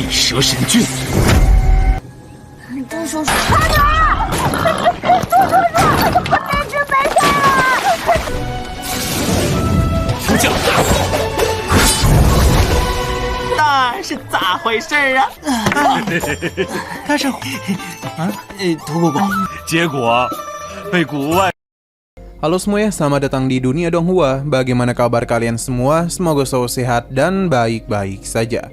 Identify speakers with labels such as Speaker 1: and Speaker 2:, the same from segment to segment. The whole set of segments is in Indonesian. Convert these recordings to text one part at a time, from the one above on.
Speaker 1: 蛇神郡。
Speaker 2: 猪叔叔，快点啊！猪叔叔，我被吃没事了！
Speaker 1: 出将，那是咋回事啊？
Speaker 3: 他是土狗狗，
Speaker 1: 结果被谷外。
Speaker 4: Halo semuanya, selamat datang di Dunia Donghua. Bagaimana kabar kalian semua? Semoga selalu sehat dan baik-baik saja.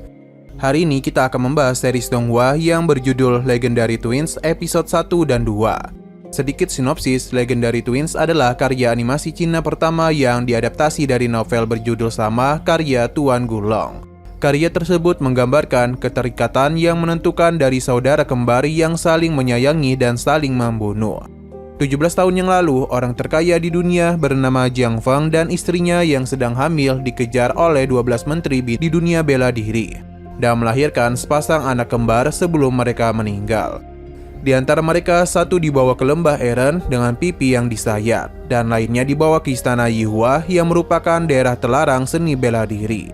Speaker 4: Hari ini kita akan membahas series Donghua yang berjudul Legendary Twins episode 1 dan 2. Sedikit sinopsis, Legendary Twins adalah karya animasi Cina pertama yang diadaptasi dari novel berjudul sama karya Tuan Gulong. Karya tersebut menggambarkan keterikatan yang menentukan dari saudara kembar yang saling menyayangi dan saling membunuh. 17 tahun yang lalu, orang terkaya di dunia bernama Jiang Feng dan istrinya yang sedang hamil dikejar oleh 12 menteri di dunia bela diri dan melahirkan sepasang anak kembar sebelum mereka meninggal. Di antara mereka, satu dibawa ke lembah Eren dengan pipi yang disayat dan lainnya dibawa ke istana Yihua yang merupakan daerah terlarang seni bela diri.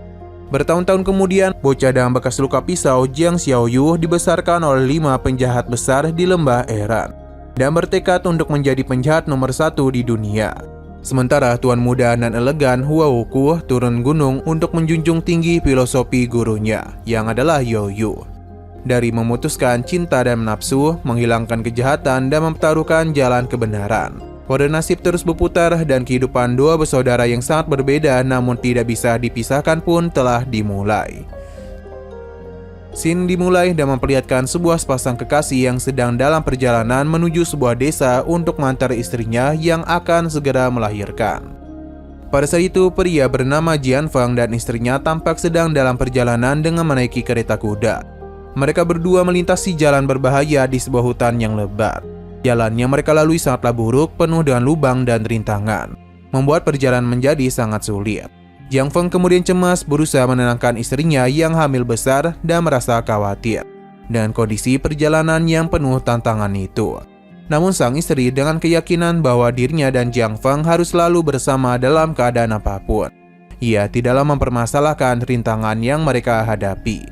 Speaker 4: Bertahun-tahun kemudian, bocah dengan bekas luka pisau Jiang Xiaoyu dibesarkan oleh 5 penjahat besar di lembah Eren dan bertekad untuk menjadi penjahat nomor 1 di dunia. Sementara tuan muda dan elegan Hua Wuku turun gunung untuk menjunjung tinggi filosofi gurunya, yang adalah Yoyu. Dari memutuskan cinta dan nafsu, menghilangkan kejahatan dan mempertaruhkan jalan kebenaran. Roda nasib terus berputar dan kehidupan dua bersaudara yang sangat berbeda namun tidak bisa dipisahkan pun telah dimulai. Scene dimulai dan memperlihatkan sebuah sepasang kekasih yang sedang dalam perjalanan menuju sebuah desa untuk mengantar istrinya yang akan segera melahirkan. Pada saat itu, pria bernama Jian Feng dan istrinya tampak sedang dalam perjalanan dengan menaiki kereta kuda. Mereka berdua melintasi jalan berbahaya di sebuah hutan yang lebat. Jalan yang mereka lalui sangatlah buruk, penuh dengan lubang dan rintangan, membuat perjalanan menjadi sangat sulit. Jiang Feng kemudian cemas berusaha menenangkan istrinya yang hamil besar dan merasa khawatir dengan kondisi perjalanan yang penuh tantangan itu. Namun sang istri dengan keyakinan bahwa dirinya dan Jiang Feng harus selalu bersama dalam keadaan apapun. Ia tidaklah mempermasalahkan rintangan yang mereka hadapi.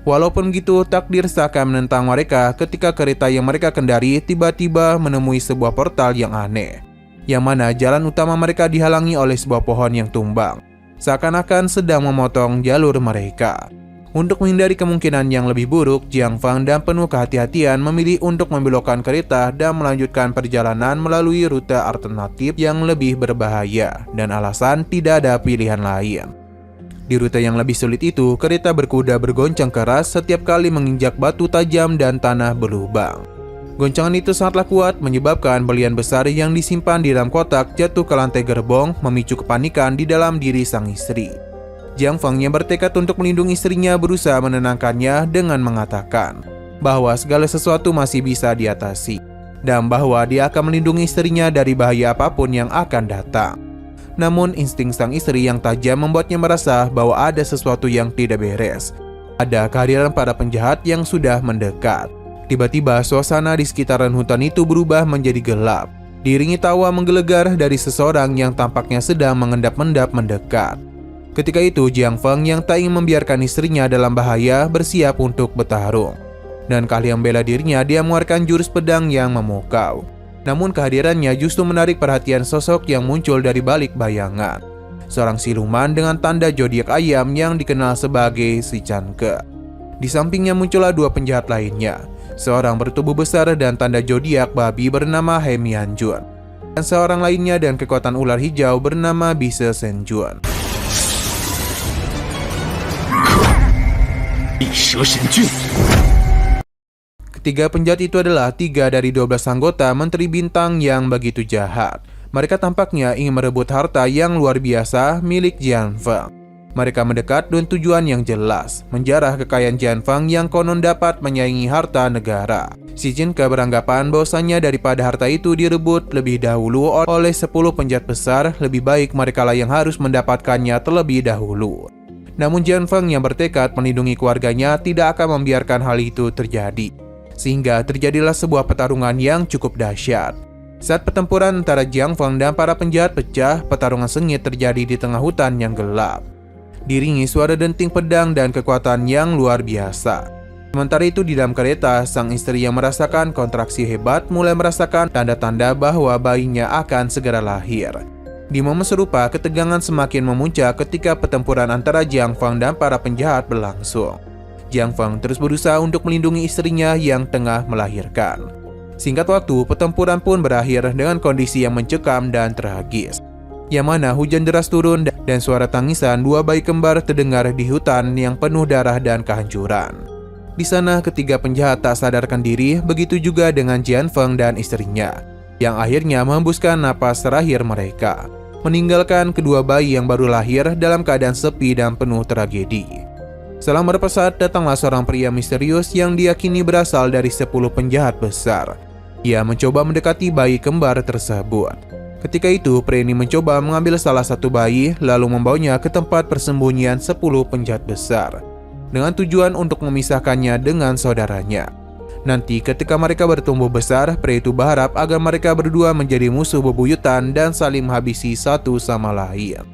Speaker 4: Walaupun begitu, takdir seakan menentang mereka ketika kereta yang mereka kendari tiba-tiba menemui sebuah portal yang aneh, yang mana jalan utama mereka dihalangi oleh sebuah pohon yang tumbang, seakan-akan sedang memotong jalur mereka. Untuk menghindari kemungkinan yang lebih buruk, Jiang Feng dan penuh kehati-hatian memilih untuk membelokkan kereta dan melanjutkan perjalanan melalui rute alternatif yang lebih berbahaya dan alasan tidak ada pilihan lain. Di rute yang lebih sulit itu, kereta berkuda bergoncang keras setiap kali menginjak batu tajam dan tanah berlubang. Goncangan itu sangatlah kuat menyebabkan berlian besar yang disimpan di dalam kotak jatuh ke lantai gerbong, memicu kepanikan di dalam diri sang istri. Jiang Feng yang bertekad untuk melindungi istrinya berusaha menenangkannya dengan mengatakan bahwa segala sesuatu masih bisa diatasi dan bahwa dia akan melindungi istrinya dari bahaya apapun yang akan datang. Namun insting sang istri yang tajam membuatnya merasa bahwa ada sesuatu yang tidak beres. Ada kehadiran para penjahat yang sudah mendekat. Tiba-tiba suasana di sekitaran hutan itu berubah menjadi gelap, diiringi tawa menggelegar dari seseorang yang tampaknya sedang mengendap-endap mendekat. Ketika itu Jiang Feng yang tak ingin membiarkan istrinya dalam bahaya bersiap untuk bertarung. Dan keahlian bela dirinya, dia mengeluarkan jurus pedang yang memukau. Namun kehadirannya justru menarik perhatian sosok yang muncul dari balik bayangan. Seorang siluman dengan tanda zodiak ayam yang dikenal sebagai Si Chanke. Di sampingnya muncullah dua penjahat lainnya. Seorang bertubuh besar dan tanda zodiak babi bernama He Mianjun, dan seorang lainnya dengan kekuatan ular hijau bernama Bise Senjun. Ketiga penjahat itu adalah 3 dari 12 anggota Menteri Bintang yang begitu jahat. Mereka tampaknya ingin merebut harta yang luar biasa milik Jian Feng. Mereka mendekat dengan tujuan yang jelas, menjarah kekayaan Jian Feng yang konon dapat menyaingi harta negara. Si Jinke beranggapan bahwasanya daripada harta itu direbut lebih dahulu oleh 10 penjahat besar, lebih baik mereka lah yang harus mendapatkannya terlebih dahulu. Namun Jian Feng yang bertekad melindungi keluarganya tidak akan membiarkan hal itu terjadi. Sehingga terjadilah sebuah pertarungan yang cukup dahsyat. Saat pertempuran antara Jiang Feng dan para penjahat pecah, pertarungan sengit terjadi di tengah hutan yang gelap. Diiringi suara denting pedang dan kekuatan yang luar biasa. Sementara itu di dalam kereta, sang istri yang merasakan kontraksi hebat mulai merasakan tanda-tanda bahwa bayinya akan segera lahir. Di momen serupa, ketegangan semakin memuncak ketika pertempuran antara Jiang Feng dan para penjahat berlangsung. Jiang Feng terus berusaha untuk melindungi istrinya yang tengah melahirkan. Singkat waktu, pertempuran pun berakhir dengan kondisi yang mencekam dan tragis, yang mana hujan deras turun dan suara tangisan dua bayi kembar terdengar di hutan yang penuh darah dan kehancuran. Di sana ketiga penjahat tak sadarkan diri, begitu juga dengan Jian Feng dan istrinya, yang akhirnya menghembuskan napas terakhir mereka, meninggalkan kedua bayi yang baru lahir dalam keadaan sepi dan penuh tragedi. Setelah beberapa saat, datanglah seorang pria misterius yang diyakini berasal dari 10 penjahat besar. Ia mencoba mendekati bayi kembar tersebut. Ketika itu, pria ini mencoba mengambil salah satu bayi, lalu membawanya ke tempat persembunyian 10 penjahat besar, dengan tujuan untuk memisahkannya dengan saudaranya. Nanti ketika mereka bertumbuh besar, pria itu berharap agar mereka berdua menjadi musuh bebuyutan dan saling menghabisi satu sama lain.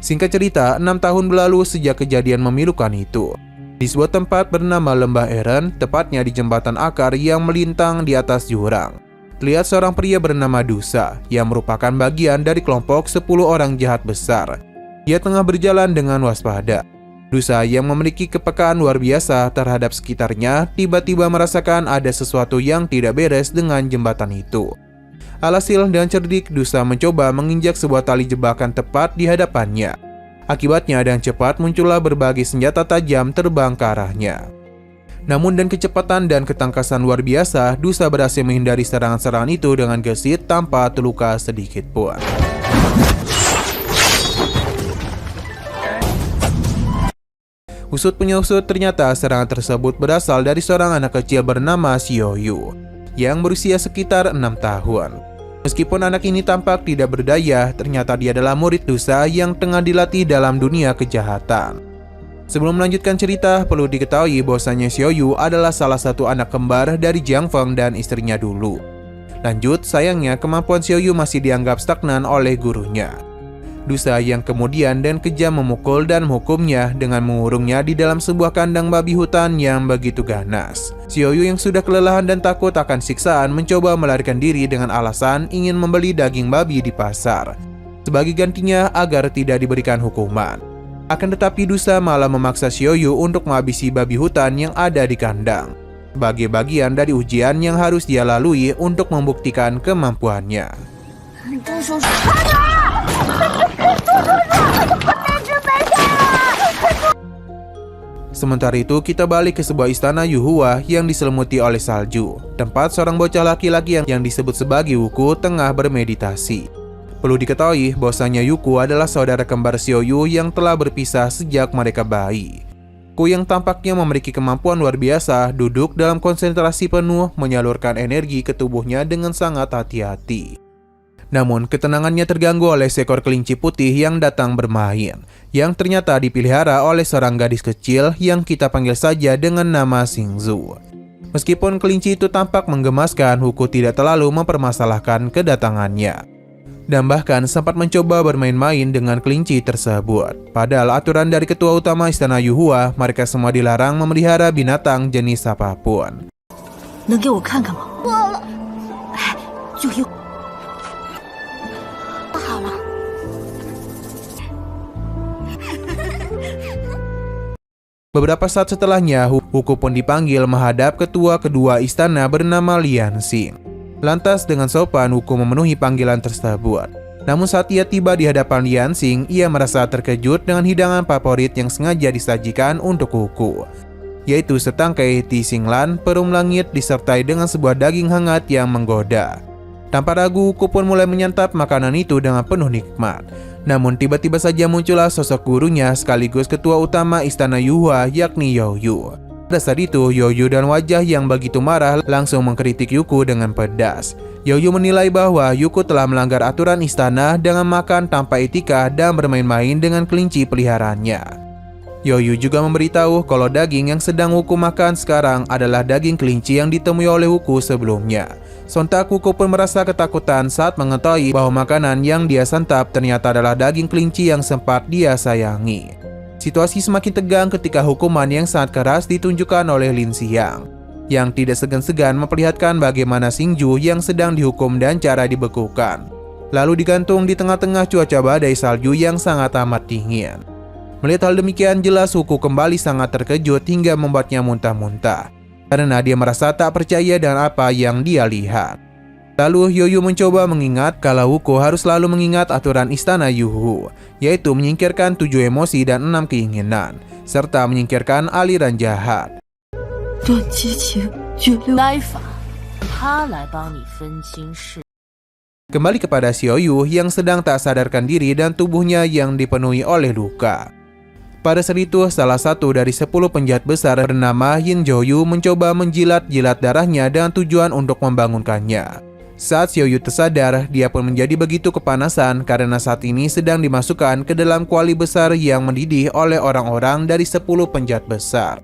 Speaker 4: Singkat cerita, 6 tahun berlalu sejak kejadian memilukan itu. Di sebuah tempat bernama Lembah Eren, tepatnya di jembatan akar yang melintang di atas jurang, terlihat seorang pria bernama Dusa yang merupakan bagian dari kelompok 10 orang jahat besar. Ia tengah berjalan dengan waspada. Dusa yang memiliki kepekaan luar biasa terhadap sekitarnya tiba-tiba merasakan ada sesuatu yang tidak beres dengan jembatan itu. Alhasil dengan cerdik, Dusa mencoba menginjak sebuah tali jebakan tepat di hadapannya. Akibatnya dengan cepat muncullah berbagai senjata tajam terbang ke arahnya. Namun dengan kecepatan dan ketangkasan luar biasa, Dusa berhasil menghindari serangan-serangan itu dengan gesit tanpa terluka sedikit pun. Usut punya usut, ternyata serangan tersebut berasal dari seorang anak kecil bernama Xiaoyu yang berusia sekitar 6 tahun. Meskipun anak ini tampak tidak berdaya, ternyata dia adalah murid Dusa yang tengah dilatih dalam dunia kejahatan. Sebelum melanjutkan cerita, perlu diketahui bahwasanya Xiaoyu adalah salah satu anak kembar dari Jiang Feng dan istrinya dulu. Lanjut, sayangnya kemampuan Xiaoyu masih dianggap stagnan oleh gurunya. Dusa yang kemudian dan kejam memukul dan menghukumnya dengan mengurungnya di dalam sebuah kandang babi hutan yang begitu ganas. Xiaoyu yang sudah kelelahan dan takut akan siksaan mencoba melarikan diri dengan alasan ingin membeli daging babi di pasar sebagai gantinya agar tidak diberikan hukuman. Akan tetapi Dusa malah memaksa Xiaoyu untuk menghabisi babi hutan yang ada di kandang sebagai bagian dari ujian yang harus dia lalui untuk membuktikan kemampuannya. Sementara itu, kita balik ke sebuah istana Yuhua yang diselimuti oleh salju, tempat seorang bocah laki-laki yang disebut sebagai Wuku tengah bermeditasi. Perlu diketahui bahwasanya Yuku adalah saudara kembar Xiaoyu yang telah berpisah sejak mereka bayi. Ku yang tampaknya memiliki kemampuan luar biasa duduk dalam konsentrasi penuh menyalurkan energi ke tubuhnya dengan sangat hati-hati. Namun ketenangannya terganggu oleh seekor kelinci putih yang datang bermain, yang ternyata dipelihara oleh seorang gadis kecil yang kita panggil saja dengan nama Xingzu. Meskipun kelinci itu tampak menggemaskan, Wuku tidak terlalu mempermasalahkan kedatangannya, dan bahkan sempat mencoba bermain-main dengan kelinci tersebut. Padahal aturan dari ketua utama istana Yuhua, mereka semua dilarang memelihara binatang jenis apapun. Beberapa saat setelahnya, Wuku pun dipanggil menghadap ketua kedua istana bernama Lianxing. Lantas dengan sopan, Wuku memenuhi panggilan tersebut. Namun saat ia tiba di hadapan Lianxing, ia merasa terkejut dengan hidangan favorit yang sengaja disajikan untuk Wuku, yaitu setangkai Xinglan, perum langit disertai dengan sebuah daging hangat yang menggoda. Tanpa ragu, Wuku pun mulai menyantap makanan itu dengan penuh nikmat. Namun tiba-tiba saja muncullah sosok gurunya sekaligus ketua utama istana Yuhua, yakni Youyu. Pada saat itu, Youyu dan wajah yang begitu marah langsung mengkritik Yuku dengan pedas. Youyu menilai bahwa Yuku telah melanggar aturan istana dengan makan tanpa etika dan bermain-main dengan kelinci peliharaannya. Youyu juga memberitahu kalau daging yang sedang Wuku makan sekarang adalah daging kelinci yang ditemui oleh Wuku sebelumnya. Sontak Wuku pun merasa ketakutan saat mengetahui bahwa makanan yang dia santap ternyata adalah daging kelinci yang sempat dia sayangi. Situasi semakin tegang ketika hukuman yang sangat keras ditunjukkan oleh Lin Xiang, yang tidak segan-segan memperlihatkan bagaimana Xingju yang sedang dihukum dan cara dibekukan, lalu digantung di tengah-tengah cuaca badai salju yang sangat amat dingin. Melihat hal demikian, jelas Huku kembali sangat terkejut hingga membuatnya muntah-muntah, karena dia merasa tak percaya dengan apa yang dia lihat. Lalu Yoyu mencoba mengingat kalau Huko harus selalu mengingat aturan istana Yuhu, yaitu menyingkirkan 7 emosi dan 6 keinginan, serta menyingkirkan aliran jahat. Kembali kepada Xiaoyu yang sedang tak sadarkan diri dan tubuhnya yang dipenuhi oleh luka. Pada saat itu, salah satu dari 10 penjahat besar bernama Yin Zhouyu mencoba menjilat-jilat darahnya dengan tujuan untuk membangunkannya. Saat Xiaoyu tersadar, dia pun menjadi begitu kepanasan karena saat ini sedang dimasukkan ke dalam kuali besar yang mendidih oleh orang-orang dari 10 penjahat besar.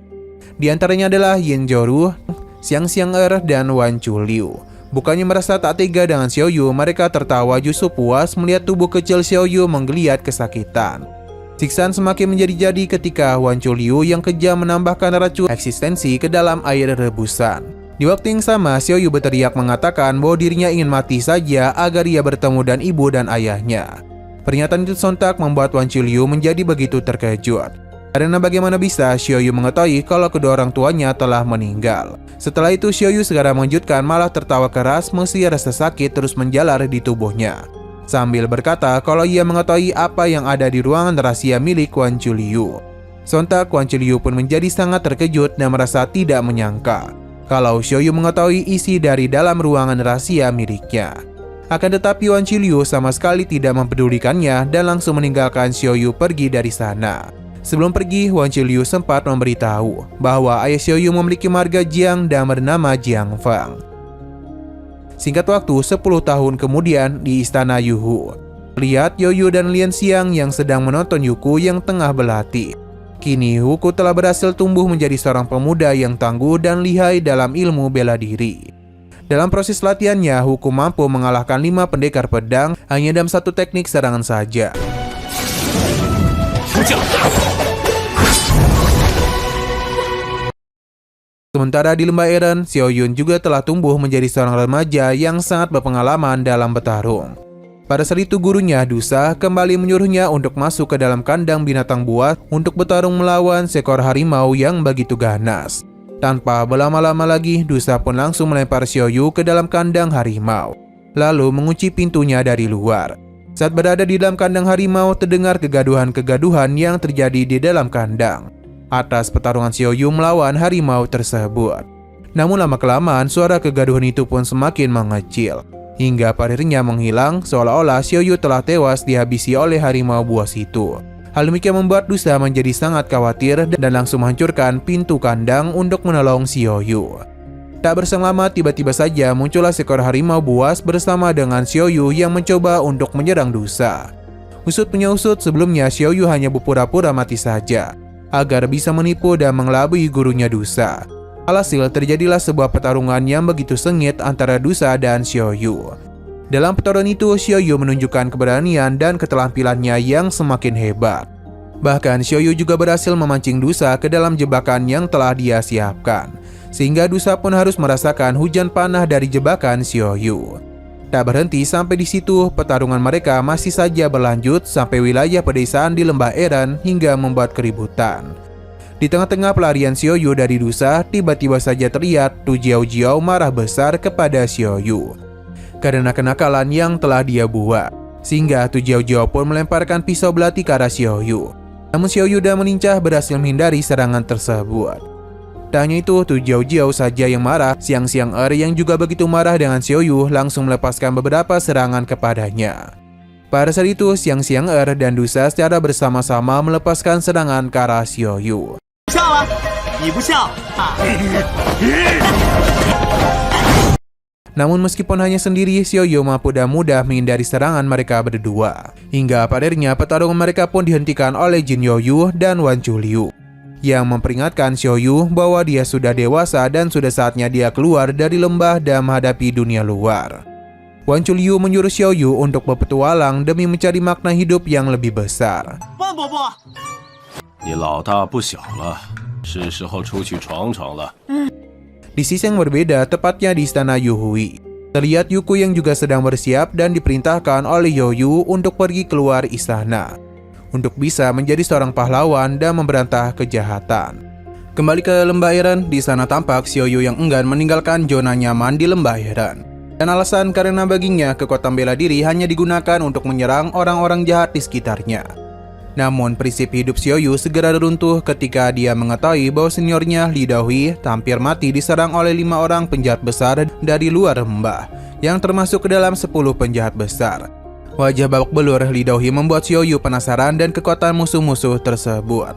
Speaker 4: Di antaranya adalah Yin Zhouyu, Xiang Xiang'er, dan Wan Chuliu. Bukannya merasa tak tega dengan Xiaoyu, mereka tertawa justru puas melihat tubuh kecil Xiaoyu menggeliat kesakitan. Siksaan semakin menjadi-jadi ketika Wan Chuliu yang kejam menambahkan racun eksistensi ke dalam air rebusan. Di waktu yang sama, Xiaoyu berteriak mengatakan bahwa dirinya ingin mati saja agar ia bertemu dengan ibu dan ayahnya. Pernyataan itu sontak membuat Wan Chuliu menjadi begitu terkejut. Karena bagaimana bisa Xiaoyu mengetahui kalau kedua orang tuanya telah meninggal. Setelah itu Xiaoyu segera mengejutkan malah tertawa keras meski rasa sakit terus menjalar di tubuhnya. Sambil berkata kalau ia mengetahui apa yang ada di ruangan rahasia milik Wan Chuliu. Sontak Wan Chuliu pun menjadi sangat terkejut dan merasa tidak menyangka kalau Xiaoyu mengetahui isi dari dalam ruangan rahasia miliknya. Akan tetapi Wan Chuliu sama sekali tidak mempedulikannya dan langsung meninggalkan Xiaoyu pergi dari sana. Sebelum pergi, Wan Chuliu sempat memberitahu bahwa ayah Xiaoyu memiliki marga Jiang dan bernama Jiang Fang. Singkat waktu, 10 tahun kemudian di istana Yuhu, lihat Yoyu dan Lin Xiang yang sedang menonton Yuku yang tengah berlatih. Kini Huko telah berhasil tumbuh menjadi seorang pemuda yang tangguh dan lihai dalam ilmu bela diri. Dalam proses latihannya, Huko mampu mengalahkan 5 pendekar pedang hanya dalam satu teknik serangan saja. Sementara di lembah Eren, Xiaoyun juga telah tumbuh menjadi seorang remaja yang sangat berpengalaman dalam bertarung. Pada saat itu gurunya, Dusa, kembali menyuruhnya untuk masuk ke dalam kandang binatang buas untuk bertarung melawan seekor harimau yang begitu ganas. Tanpa berlama-lama lagi, Dusa pun langsung melempar Xiaoyu ke dalam kandang harimau, lalu mengunci pintunya dari luar. Saat berada di dalam kandang harimau, terdengar kegaduhan-kegaduhan yang terjadi di dalam kandang atas pertarungan Xiaoyu melawan harimau tersebut. Namun lama-kelamaan, suara kegaduhan itu pun semakin mengecil, hingga pada akhirnya menghilang seolah-olah Xiaoyu telah tewas dihabisi oleh harimau buas itu. Hal demikian membuat Dusa menjadi sangat khawatir dan langsung menghancurkan pintu kandang untuk menolong Xiaoyu. Tak berselang lama, tiba-tiba saja muncullah seekor harimau buas bersama dengan Xiaoyu yang mencoba untuk menyerang Dusa. Usut punya usut, sebelumnya Xiaoyu hanya berpura-pura mati saja agar bisa menipu dan mengelabui gurunya Dusa. Alhasil terjadilah sebuah pertarungan yang begitu sengit antara Dusa dan Xiaoyu. Dalam pertarungan itu, Xiaoyu menunjukkan keberanian dan keterampilannya yang semakin hebat. Bahkan Xiaoyu juga berhasil memancing Dusa ke dalam jebakan yang telah dia siapkan, sehingga Dusa pun harus merasakan hujan panah dari jebakan Xiaoyu. Tak berhenti sampai di situ, pertarungan mereka masih saja berlanjut sampai wilayah pedesaan di lembah Eren hingga membuat keributan. Di tengah-tengah pelarian Xiaoyu dari Dusa, tiba-tiba saja terlihat Tu Jiao marah besar kepada Xiaoyu karena kenakalan yang telah dia buat, sehingga Tu Jiao pun melemparkan pisau belati ke arah Xiaoyu. Namun Xiaoyu dan melincah berhasil menghindari serangan tersebut. Tak hanya itu, Tu Jiao saja yang marah, Xiang Xiang'er yang juga begitu marah dengan Xiaoyu langsung melepaskan beberapa serangan kepadanya. Pada saat itu, Xiang Xiang'er dan Dusa secara bersama-sama melepaskan serangan ke arah Xiaoyu. Namun meskipun hanya sendiri, Xiaoyu mampu dan mudah menghindari serangan mereka berdua. Hingga pada akhirnya pertarungan mereka pun dihentikan oleh Jin Yoyu dan Wan Chuliu, yang memperingatkan Xiaoyu bahwa dia sudah dewasa dan sudah saatnya dia keluar dari lembah dan menghadapi dunia luar. Wan Chuliu menyuruh Xiaoyu untuk berpetualang demi mencari makna hidup yang lebih besar.
Speaker 5: 你老大不小了，是时候出去闯闯了。
Speaker 4: Di sisi yang berbeda, tepatnya di istana Yuhui, terlihat Yuko yang juga sedang bersiap dan diperintahkan oleh Yoyu untuk pergi keluar istana untuk bisa menjadi seorang pahlawan dan memberantas kejahatan. Kembali ke Lembah Eren, di sana tampak Xiaoyu yang enggan meninggalkan zona nyaman di Lembah Eren. Dan alasan karena baginya kekuatan bela diri hanya digunakan untuk menyerang orang-orang jahat di sekitarnya. Namun prinsip hidup Xiaoyu segera runtuh ketika dia mengetahui bahwa seniornya Li Daohui hampir mati diserang oleh 5 orang penjahat besar dari luar lembah, yang termasuk ke dalam 10 penjahat besar. Wajah babak belur Li Daohui membuat Xiaoyu penasaran dan kekuatan musuh-musuh tersebut.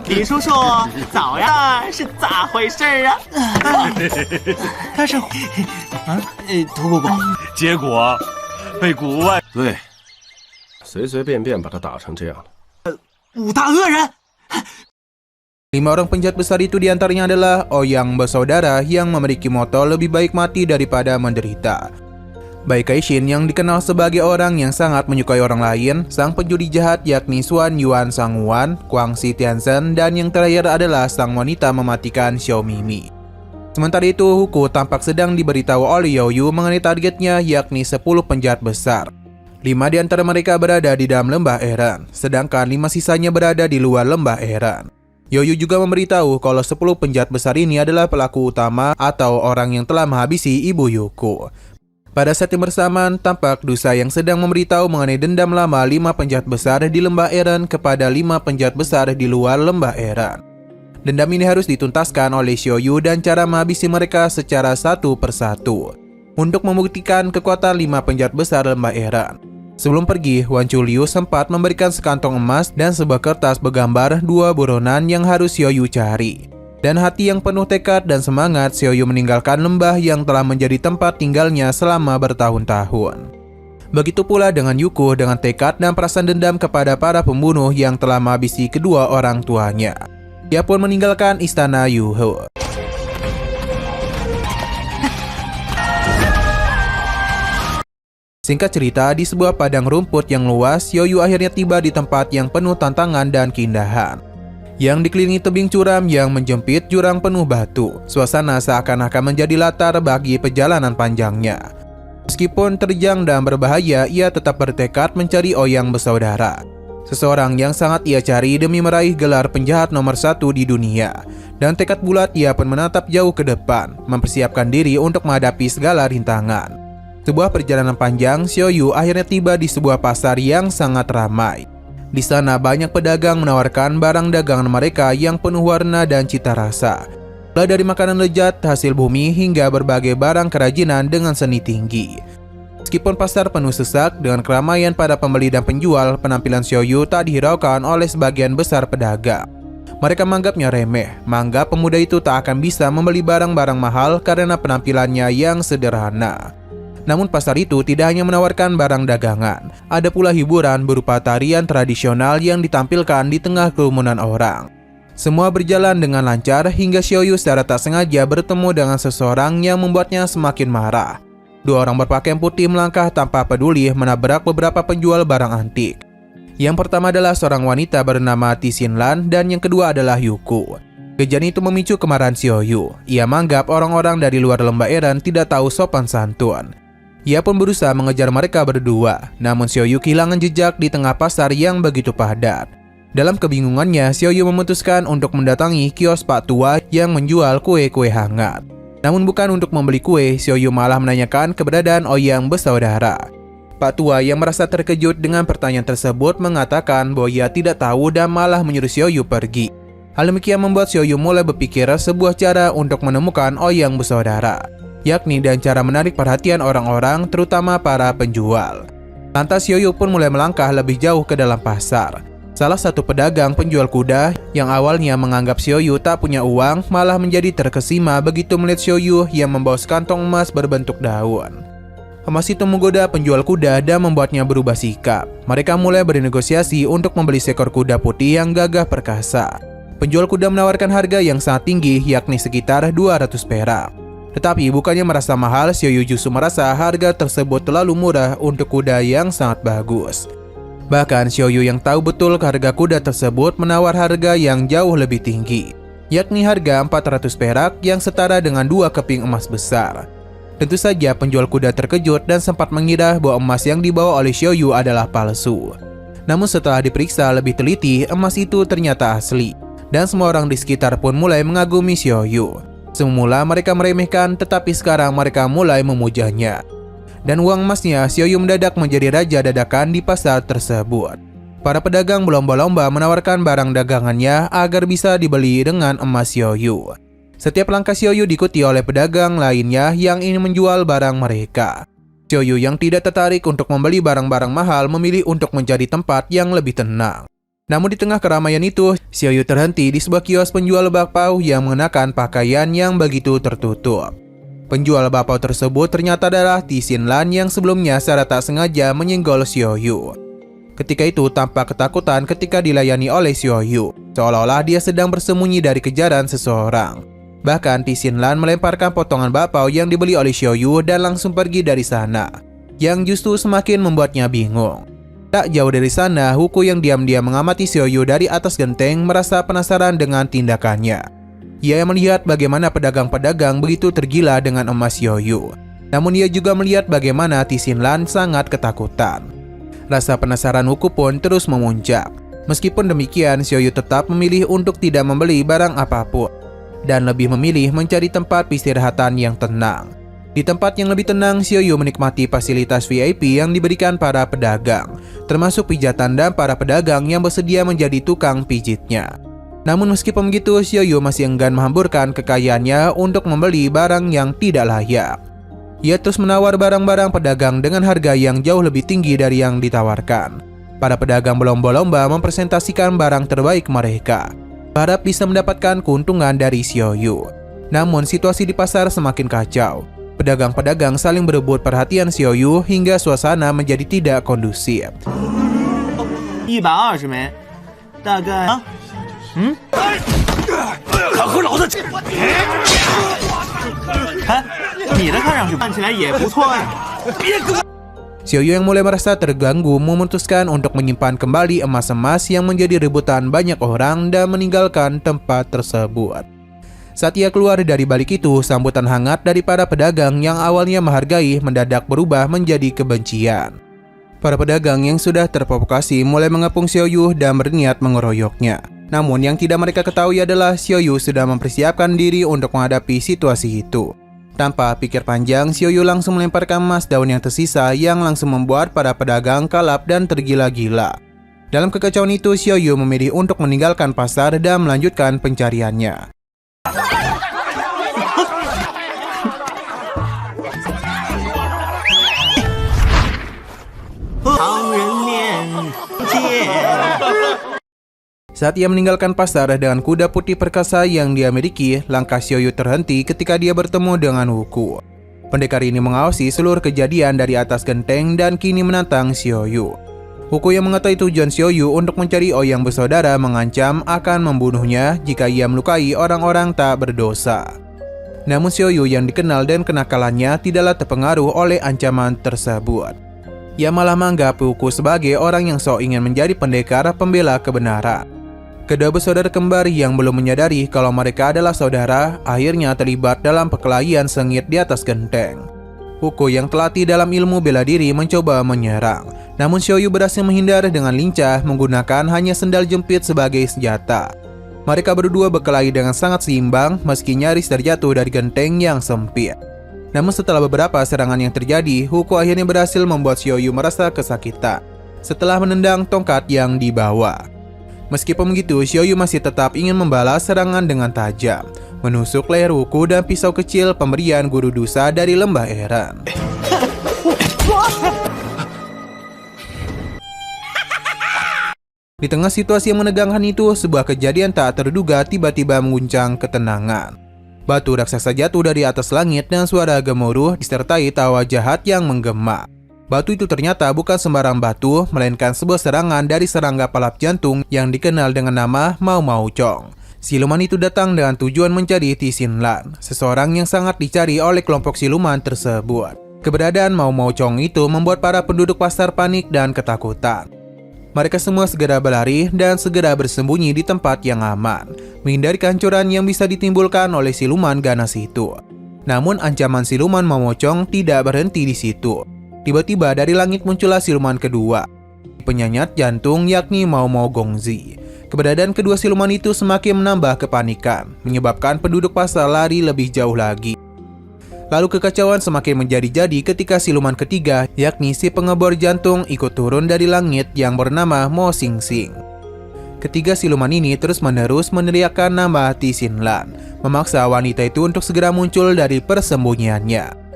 Speaker 1: 李叔叔，早呀！是咋回事啊？
Speaker 3: 他是屠姑姑。
Speaker 1: 结果被谷外
Speaker 5: 对，随随便便把他打成这样了。
Speaker 3: 五大恶人。
Speaker 4: 5 orang penjahat besar itu diantaranya adalah Ouyang bersaudara yang memiliki moto lebih baik mati daripada menderita. Bai Kaixin yang dikenal sebagai orang yang sangat menyukai orang lain, sang penjudi jahat yakni Xuan Yuan Sanghuan, Kuang Si Tianzhen, dan yang terakhir adalah sang wanita mematikan Xiao Mimi. Sementara itu, Huko tampak sedang diberitahu oleh Yoyu mengenai targetnya yakni 10 penjahat besar. 5 di antara mereka berada di dalam Lembah Eren, sedangkan 5 sisanya berada di luar Lembah Eren. Yoyu juga memberitahu kalau 10 penjahat besar ini adalah pelaku utama atau orang yang telah menghabisi ibu Yuko. Pada saat yang bersamaan, tampak Dusa yang sedang memberitahu mengenai dendam lama 5 penjahat besar di Lembah Eren kepada 5 penjahat besar di luar Lembah Eren. Dendam ini harus dituntaskan oleh Xiaoyu dan cara menghabisi mereka secara satu persatu untuk membuktikan kekuatan 5 penjahat besar Lembah Eren. Sebelum pergi, Wan Chuliu sempat memberikan sekantong emas dan sebuah kertas bergambar 2 buronan yang harus Xiaoyu cari. Dan hati yang penuh tekad dan semangat, Xiaoyu meninggalkan lembah yang telah menjadi tempat tinggalnya selama bertahun-tahun. Begitu pula dengan Yuko dengan tekad dan perasaan dendam kepada para pembunuh yang telah menghabisi kedua orang tuanya. Ia pun meninggalkan istana Yuhe. Singkat cerita, di sebuah padang rumput yang luas, Xiaoyu akhirnya tiba di tempat yang penuh tantangan dan keindahan, yang dikelilingi tebing curam yang menjempit jurang penuh batu. Suasana seakan-akan menjadi latar bagi perjalanan panjangnya. Meskipun terjang dan berbahaya, ia tetap bertekad mencari Ouyang bersaudara, seseorang yang sangat ia cari demi meraih gelar penjahat nomor 1 di dunia. Dan tekad bulat ia pun menatap jauh ke depan, mempersiapkan diri untuk menghadapi segala rintangan. Sebuah perjalanan panjang, Xiaoyu akhirnya tiba di sebuah pasar yang sangat ramai. Di sana banyak pedagang menawarkan barang dagangan mereka yang penuh warna dan cita rasa. Mulai dari makanan lezat, hasil bumi, hingga berbagai barang kerajinan dengan seni tinggi. Meskipun pasar penuh sesak dengan keramaian para pembeli dan penjual, penampilan Xiaoyu tak dihiraukan oleh sebagian besar pedagang. Mereka menganggapnya remeh, menganggap pemuda itu tak akan bisa membeli barang-barang mahal karena penampilannya yang sederhana. Namun pasar itu tidak hanya menawarkan barang dagangan, ada pula hiburan berupa tarian tradisional yang ditampilkan di tengah kerumunan orang. Semua berjalan dengan lancar hingga Xiaoyu secara tak sengaja bertemu dengan seseorang yang membuatnya semakin marah. 2 orang berpakaian putih melangkah tanpa peduli menabrak beberapa penjual barang antik. Yang pertama adalah seorang wanita bernama Tixinlan dan yang kedua adalah Yuko. Kejadian itu memicu kemarahan Xiaoyu. Ia menganggap orang-orang dari luar Lembah Eren tidak tahu sopan santun. Ia pun berusaha mengejar mereka berdua, namun Xiaoyu kehilangan jejak di tengah pasar yang begitu padat. Dalam kebingungannya, Xiaoyu memutuskan untuk mendatangi kios Pak Tua yang menjual kue-kue hangat. Namun bukan untuk membeli kue, Xiaoyu malah menanyakan keberadaan Ouyang bersaudara. Pak Tua yang merasa terkejut dengan pertanyaan tersebut mengatakan bahwa ia tidak tahu dan malah menyuruh Xiaoyu pergi. Hal demikian membuat Xiaoyu mulai berpikir sebuah cara untuk menemukan Ouyang bersaudara, yakni dengan cara menarik perhatian orang-orang, terutama para penjual. Lantas Xiaoyu pun mulai melangkah lebih jauh ke dalam pasar. Salah satu pedagang penjual kuda yang awalnya menganggap Xiaoyu tak punya uang malah menjadi terkesima begitu melihat Xiaoyu yang membawa sekantong emas berbentuk daun. Emas itu menggoda penjual kuda dan membuatnya berubah sikap. Mereka mulai bernegosiasi untuk membeli seekor kuda putih yang gagah perkasa. Penjual kuda menawarkan harga yang sangat tinggi, yakni sekitar 200 perak. Tetapi bukannya merasa mahal, Xiaoyu justru merasa harga tersebut terlalu murah untuk kuda yang sangat bagus. Bahkan Xiaoyu yang tahu betul harga kuda tersebut menawar harga yang jauh lebih tinggi, yakni harga 400 perak yang setara dengan 2 keping emas besar. Tentu saja penjual kuda terkejut dan sempat mengira bahwa emas yang dibawa oleh Xiaoyu adalah palsu. Namun setelah diperiksa lebih teliti, emas itu ternyata asli. Dan semua orang di sekitar pun mulai mengagumi Xiaoyu. Semula mereka meremehkan, tetapi sekarang mereka mulai memujanya. Dan uang emasnya, Xiaoyu mendadak menjadi raja dadakan di pasar tersebut. Para pedagang berlomba-lomba menawarkan barang dagangannya agar bisa dibeli dengan emas Xiaoyu. Setiap langkah Xiaoyu diikuti oleh pedagang lainnya yang ingin menjual barang mereka. Xiaoyu yang tidak tertarik untuk membeli barang-barang mahal memilih untuk mencari tempat yang lebih tenang. Namun di tengah keramaian itu, Xiaoyu terhenti di sebuah kios penjual bakpao yang mengenakan pakaian yang begitu tertutup. Penjual bakpao tersebut ternyata adalah Ti Xinlan yang sebelumnya secara tak sengaja menyenggol Xiaoyu. Ketika itu tampak ketakutan ketika dilayani oleh Xiaoyu, seolah-olah dia sedang bersembunyi dari kejaran seseorang. Bahkan Ti Xinlan melemparkan potongan bakpao yang dibeli oleh Xiaoyu dan langsung pergi dari sana, yang justru semakin membuatnya bingung. Tak jauh dari sana, Huku yang diam-diam mengamati Xiaoyu dari atas genteng merasa penasaran dengan tindakannya. Ia melihat bagaimana pedagang-pedagang begitu tergila dengan emas Xiaoyu. Namun ia juga melihat bagaimana Ti Xinlan sangat ketakutan. Rasa penasaran Huku pun terus memuncak. Meskipun demikian, Xiaoyu tetap memilih untuk tidak membeli barang apapun dan lebih memilih mencari tempat peristirahatan yang tenang. Di tempat yang lebih tenang, Xiaoyu menikmati fasilitas VIP yang diberikan para pedagang, termasuk pijatan dan para pedagang yang bersedia menjadi tukang pijitnya. Namun meskipun begitu, Xiaoyu masih enggan menghamburkan kekayaannya untuk membeli barang yang tidak layak. Ia terus menawar barang-barang pedagang dengan harga yang jauh lebih tinggi dari yang ditawarkan. Para pedagang berlomba-lomba mempresentasikan barang terbaik mereka, berharap bisa mendapatkan keuntungan dari Xiaoyu. Namun situasi di pasar semakin kacau. Pedagang-pedagang saling berebut perhatian Xiaoyu hingga suasana menjadi tidak kondusif.
Speaker 1: 120枚，大概啊，
Speaker 5: 看和老子这，
Speaker 1: 哎，你的看上去看起来也不错呀。
Speaker 4: Xiaoyu yang mulai merasa terganggu memutuskan untuk menyimpan kembali emas-emas yang menjadi rebutan banyak orang dan meninggalkan tempat tersebut. Saat ia keluar dari balik itu, sambutan hangat dari para pedagang yang awalnya menghargai mendadak berubah menjadi kebencian. Para pedagang yang sudah terprovokasi mulai mengepung Xiaoyu dan berniat mengeroyoknya. Namun yang tidak mereka ketahui adalah Xiaoyu sudah mempersiapkan diri untuk menghadapi situasi itu. Tanpa pikir panjang, Xiaoyu langsung melemparkan emas daun yang tersisa yang langsung membuat para pedagang kalap dan tergila-gila. Dalam kekacauan itu, Xiaoyu memilih untuk meninggalkan pasar dan melanjutkan pencariannya. Saat ia meninggalkan pasar dengan kuda putih perkasa yang dia miliki, langkah Xiaoyu terhenti ketika dia bertemu dengan Huku. Pendekar ini mengawasi seluruh kejadian dari atas genteng dan kini menantang Xiaoyu. Huku yang mengetahui tujuan Xiaoyu untuk mencari Ouyang bersaudara mengancam akan membunuhnya jika ia melukai orang-orang tak berdosa. Namun Xiaoyu yang dikenal dan kenakalannya tidaklah terpengaruh oleh ancaman tersebut. Ia malah menganggap Huku sebagai orang yang sok ingin menjadi pendekar pembela kebenaran. Kedua bersaudara kembar yang belum menyadari kalau mereka adalah saudara akhirnya terlibat dalam perkelahian sengit di atas genteng. Huku yang terlatih dalam ilmu bela diri mencoba menyerang, namun Xiaoyu berhasil menghindar dengan lincah menggunakan hanya sendal jepit sebagai senjata. Mereka berdua berkelahi dengan sangat seimbang meski nyaris terjatuh dari genteng yang sempit. Namun setelah beberapa serangan yang terjadi, Huku akhirnya berhasil membuat Xiaoyu merasa kesakitan setelah menendang tongkat yang dibawa. Meskipun begitu, Xiaoyu masih tetap ingin membalas serangan dengan tajam, menusuk leher Huku dan pisau kecil pemberian guru Dusa dari lembah Eren. Di tengah situasi yang menegangkan itu, sebuah kejadian tak terduga tiba-tiba mengguncang ketenangan. Batu raksasa jatuh dari atas langit dan suara gemuruh disertai tawa jahat yang menggema. Batu itu ternyata bukan sembarang batu, melainkan sebuah serangan dari serangga pelap jantung yang dikenal dengan nama Mau Mau Chong. Siluman itu datang dengan tujuan mencari Ti Xinlan, seseorang yang sangat dicari oleh kelompok siluman tersebut. Keberadaan Mau Mau Chong itu membuat para penduduk pasar panik dan ketakutan. Mereka semua segera berlari dan segera bersembunyi di tempat yang aman, menghindari kehancuran yang bisa ditimbulkan oleh siluman ganas itu. Namun ancaman siluman Momocong tidak berhenti di situ. Tiba-tiba dari langit muncullah siluman kedua, penyayat jantung yakni Mao Gongzi. Keberadaan kedua siluman itu semakin menambah kepanikan, menyebabkan penduduk pasar lari lebih jauh lagi. Lalu kekacauan semakin menjadi-jadi ketika siluman ketiga, yakni si pengebor jantung, ikut turun dari langit yang bernama Mo Xingxing. Ketiga siluman ini terus-menerus meneriakkan nama Ti Xinlan, memaksa wanita itu untuk segera muncul dari persembunyiannya.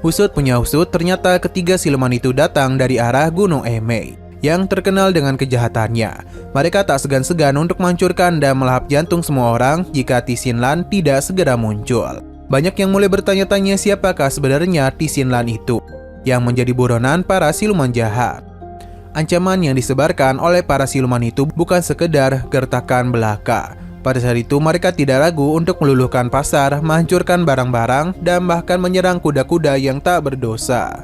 Speaker 4: Usut punya usut, ternyata ketiga siluman itu datang dari arah Gunung Emei, yang terkenal dengan kejahatannya. Mereka tak segan-segan untuk menghancurkan dan melahap jantung semua orang jika Ti Xinlan tidak segera muncul. Banyak yang mulai bertanya-tanya siapakah sebenarnya Ti Xinlan itu, yang menjadi buronan para siluman jahat. Ancaman yang disebarkan oleh para siluman itu bukan sekedar gertakan belaka. Pada saat itu mereka tidak ragu untuk meluluhkan pasar, menghancurkan barang-barang, dan bahkan menyerang kuda-kuda yang tak berdosa.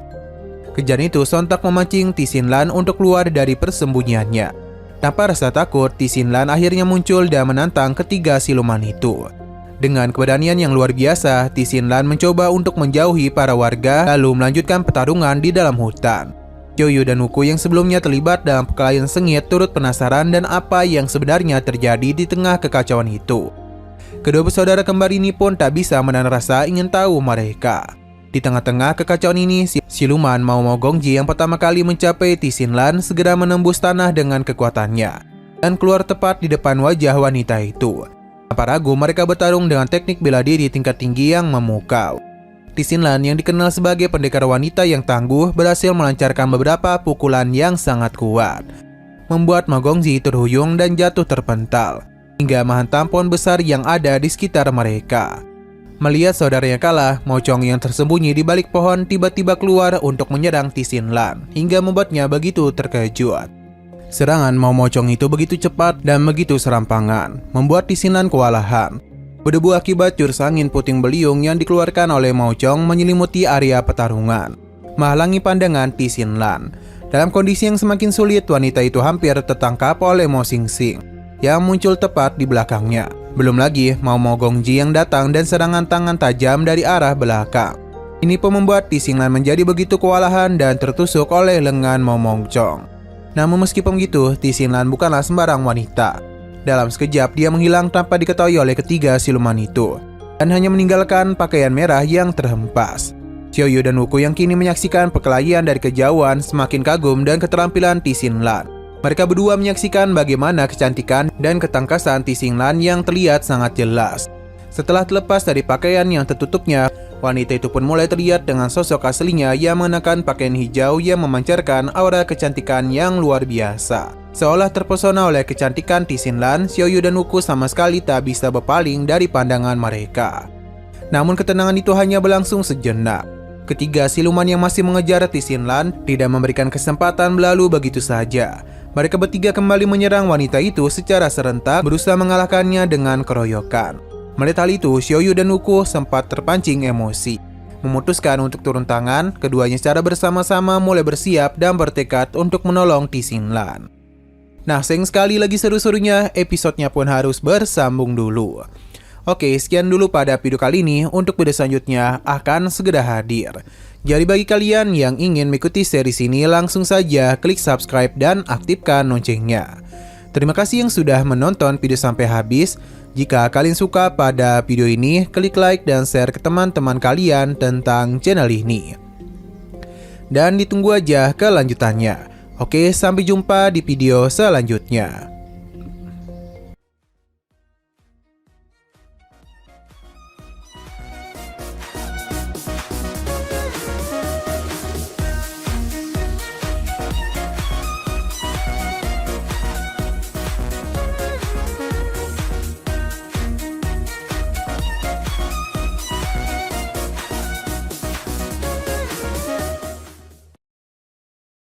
Speaker 4: Kejadian itu sontak memancing Ti Xinlan untuk keluar dari persembunyiannya. Tanpa rasa takut, Ti Xinlan akhirnya muncul dan menantang ketiga siluman itu. Dengan keberanian yang luar biasa, Ti Xinlan mencoba untuk menjauhi para warga lalu melanjutkan pertarungan di dalam hutan. Xiaoyu dan Wuku yang sebelumnya terlibat dalam perkelahian sengit turut penasaran dan apa yang sebenarnya terjadi di tengah kekacauan itu. Kedua bersaudara kembar ini pun tak bisa menahan rasa ingin tahu mereka. Di tengah-tengah kekacauan ini, siluman Mao Gongji yang pertama kali mencapai Ti Xinlan segera menembus tanah dengan kekuatannya dan keluar tepat di depan wajah wanita itu. Tanpa ragu, mereka bertarung dengan teknik bela diri tingkat tinggi yang memukau. Ti Xinlan yang dikenal sebagai pendekar wanita yang tangguh berhasil melancarkan beberapa pukulan yang sangat kuat, membuat Mao Gongji terhuyung dan jatuh terpental, hingga menghantam pohon besar yang ada di sekitar mereka. Melihat saudaranya kalah, Mocong yang tersembunyi di balik pohon tiba-tiba keluar untuk menyerang Ti Xinlan, hingga membuatnya begitu terkejut. Serangan Mocong itu begitu cepat dan begitu serampangan, membuat Ti Xinlan kewalahan. Berdebu akibat jurus angin puting beliung yang dikeluarkan oleh Mocong menyelimuti area pertarungan, menghalangi pandangan Ti Xinlan. Dalam kondisi yang semakin sulit, wanita itu hampir tertangkap oleh Mo Xingxing yang muncul tepat di belakangnya. Belum lagi Mao Gongji yang datang dan serangan tangan tajam dari arah belakang. Ini pun membuat Ti Xinlan menjadi begitu kewalahan dan tertusuk oleh lengan Mocong. Namun meskipun begitu, Ti Xinlan bukanlah sembarang wanita. Dalam sekejap dia menghilang tanpa diketahui oleh ketiga siluman itu, dan hanya meninggalkan pakaian merah yang terhempas. Xiaoyu dan Wuku yang kini menyaksikan perkelahian dari kejauhan semakin kagum dan keterampilan Ti Xinlan. Mereka berdua menyaksikan bagaimana kecantikan dan ketangkasan Ti Xinlan yang terlihat sangat jelas. Setelah terlepas dari pakaian yang tertutupnya, wanita itu pun mulai terlihat dengan sosok aslinya yang mengenakan pakaian hijau yang memancarkan aura kecantikan yang luar biasa. Seolah terpesona oleh kecantikan Ti Xinlan, Xiaoyu dan Wuku sama sekali tak bisa berpaling dari pandangan mereka. Namun ketenangan itu hanya berlangsung sejenak. Ketiga siluman yang masih mengejar Ti Xinlan tidak memberikan kesempatan berlalu begitu saja. Mereka bertiga kembali menyerang wanita itu secara serentak, berusaha mengalahkannya dengan keroyokan. Melihat hal itu, Xiaoyu dan Wuku sempat terpancing emosi. Memutuskan untuk turun tangan, keduanya secara bersama-sama mulai bersiap dan bertekad untuk menolong Ti Xinlan. Nah, sayang sekali lagi seru-serunya, episodenya pun harus bersambung dulu. Oke, sekian dulu pada video kali ini. Untuk video selanjutnya akan segera hadir. Jadi bagi kalian yang ingin mengikuti series ini, langsung saja klik subscribe dan aktifkan loncengnya. Terima kasih yang sudah menonton video sampai habis. Jika kalian suka pada video ini, klik like dan share ke teman-teman kalian tentang channel ini. Dan ditunggu aja kelanjutannya. Oke, sampai jumpa di video selanjutnya.